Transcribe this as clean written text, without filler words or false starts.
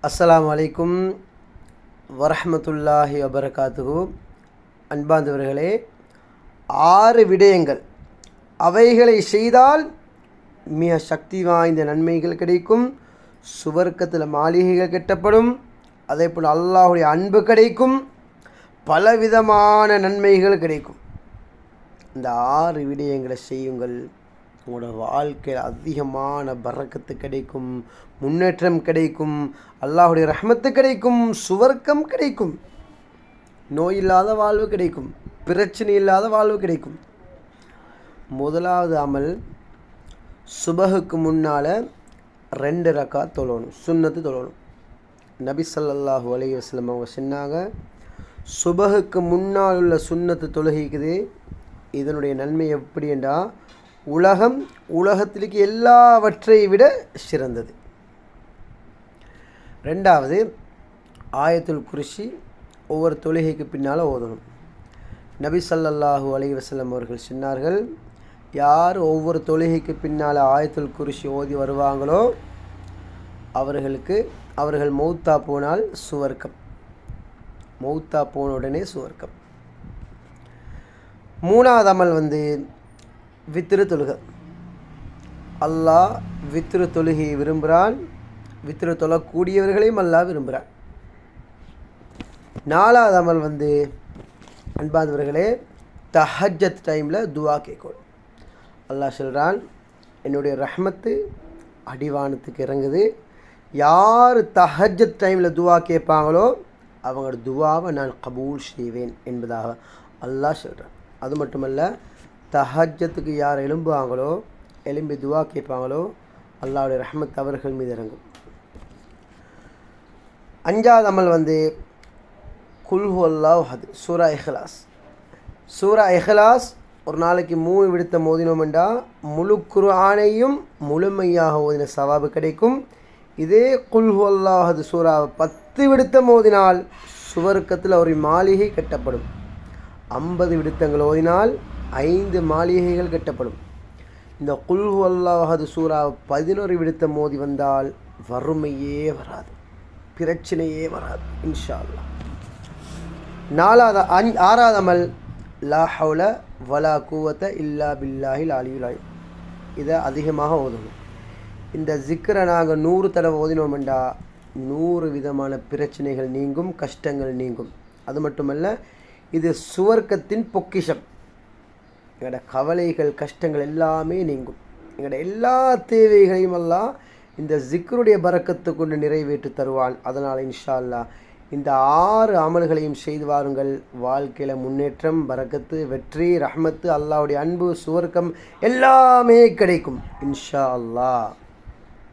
அஸ்ஸலாமு அலைக்கும் வரஹ்மத்துல்லாஹி வபரகாத்துஹு. அன்பார்ந்தவர்களே, 6 விடயங்கள், அவைகளை செய்தால் மிக சக்தி வாய்ந்த நன்மைகள் கிடைக்கும், சுவர்க்கத்தில் மாளிகைகள் கட்டப்படும், அதே போல் அல்லாஹுடைய அன்பு கிடைக்கும், பலவிதமான நன்மைகள் கிடைக்கும். இந்த 6 விடயங்களை செய்யுங்கள். உங்களோட வாழ்க்கையில் அதிகமான பரக்கத்து கிடைக்கும், முன்னேற்றம் கிடைக்கும், அல்லாஹுடைய ரஹ்மத்து கிடைக்கும், சுவர்க்கம் கிடைக்கும், நோய் இல்லாத வாழ்வு கிடைக்கும், பிரச்சனை இல்லாத வாழ்வு கிடைக்கும். முதலாவது அமல், சுபஹுக்கு முன்னால் 2 ரக்காத் தொழணும், சுன்னத்து தொழணும். நபி ஸல்லல்லாஹு அலைஹி வஸல்லம் அவங்க சொன்னாங்க, சுபஹுக்கு முன்னால் உள்ள சுன்னத்து தொழுகைக்குது இதனுடைய நன்மை எப்படி என்றால், உலகத்திற்கு எல்லாவற்றை விட சிறந்தது. 2வது, ஆயத்துல் குர்சி ஒவ்வொரு தொழுகைக்கு பின்னால் ஓதணும். நபி ஸல்லல்லாஹு அலைஹி வஸல்லம் அவர்கள் சொன்னார்கள், யார் ஒவ்வொரு தொழுகைக்கு பின்னால் ஆயத்துல் குர்சி ஓதி வருவாங்களோ அவர்கள் மௌத்தா போனால் சுவர்க்கம், மௌத்தா போன உடனே சுவர்க்கம். 3வது அமல் வித்ரு தொழுகை. அல்லாஹ் வித்ரு தொழுகையை விரும்புகிறான், வித்ரு தொழக்கூடியவர்களையும் அல்லாஹ் விரும்புகிறான். 4வது அமல் அன்பார்ந்தவர்களே, தஹஜ்ஜத் டைமில் துவா கேட்கணும். அல்லாஹ் சொல்கிறான், என்னுடைய ரஹ்மத்து அடிவானத்துக்கு இறங்குது, யார் தஹஜ்ஜத் டைமில் துவா கேட்பாங்களோ அவங்களோட துவாவை நான் கபூல் செய்வேன் என்பதாக அல்லாஹ் சொல்கிறான். அது மட்டுமல்ல, தஹஜ்ஜத்துக்கு யார் எழும்பி துவா கேட்பாங்களோ அல்லாஹ்வுடைய ரஹ்மத் அவர்கள் மீது இறங்கும். 5வது அமல் குல் ஹுவல்லாஹு அஹத், சூரா இஹ்லாஸ். சூரா இஹ்லாஸ் ஒரு நாளைக்கு 3 விடுத்த ஓதினோம்டா முழு குர்ஆனையும் முழுமையாக ஓதின சவாபு கிடைக்கும். இதே குல் ஹுவல்லாஹு அஹத் சூறாவை 10 விடுத்த ஓதினால் சுவர்க்கத்தில் ஒரு மாளிகை கட்டப்படும். 50 விடுத்தங்கள் ஓதினால் 5 மாளிகைகள் கட்டப்படும். இந்த குல் ஹுவல்லாஹு அஹத் சூறா 11 விடுத்தம் ஓதி வந்தால் வறுமையே வராது, பிரச்சனையே வராது இன்ஷா அல்லாஹ். 6வது அமல், லா ஹவுல வலா குவத்த இல்லா பில்லாஹில் அலியுல் அலீம். இதை அதிகமாக ஓதணும். இந்த ஜிக்ரை நாங்கள் 100 தடவை ஓதினோம்டா 100 விதமான பிரச்சனைகள் நீங்கும், கஷ்டங்கள் நீங்கும். அது மட்டுமல்ல, இது சுவர்க்கத்தின் பொக்கிஷம். எங்களோட கவலைகள் கஷ்டங்கள் எல்லாமே நீங்கும். எங்களோட எல்லா தேவைகளையும் எல்லாம் இந்த ஜிக்ருடைய பரக்கத்தை கொண்டு நிறைவேற்றி தருவான். அதனால் இன்ஷா அல்லாஹ் இந்த 6 அமல்களையும் செய்து வாருங்கள். வாழ்க்கையில் முன்னேற்றம், பரக்கத்து, வெற்றி, ரஹ்மத்து, அல்லாஹ்வுடைய அன்பு, சுவர்க்கம் எல்லாமே கிடைக்கும் இன்ஷா அல்லாஹ்.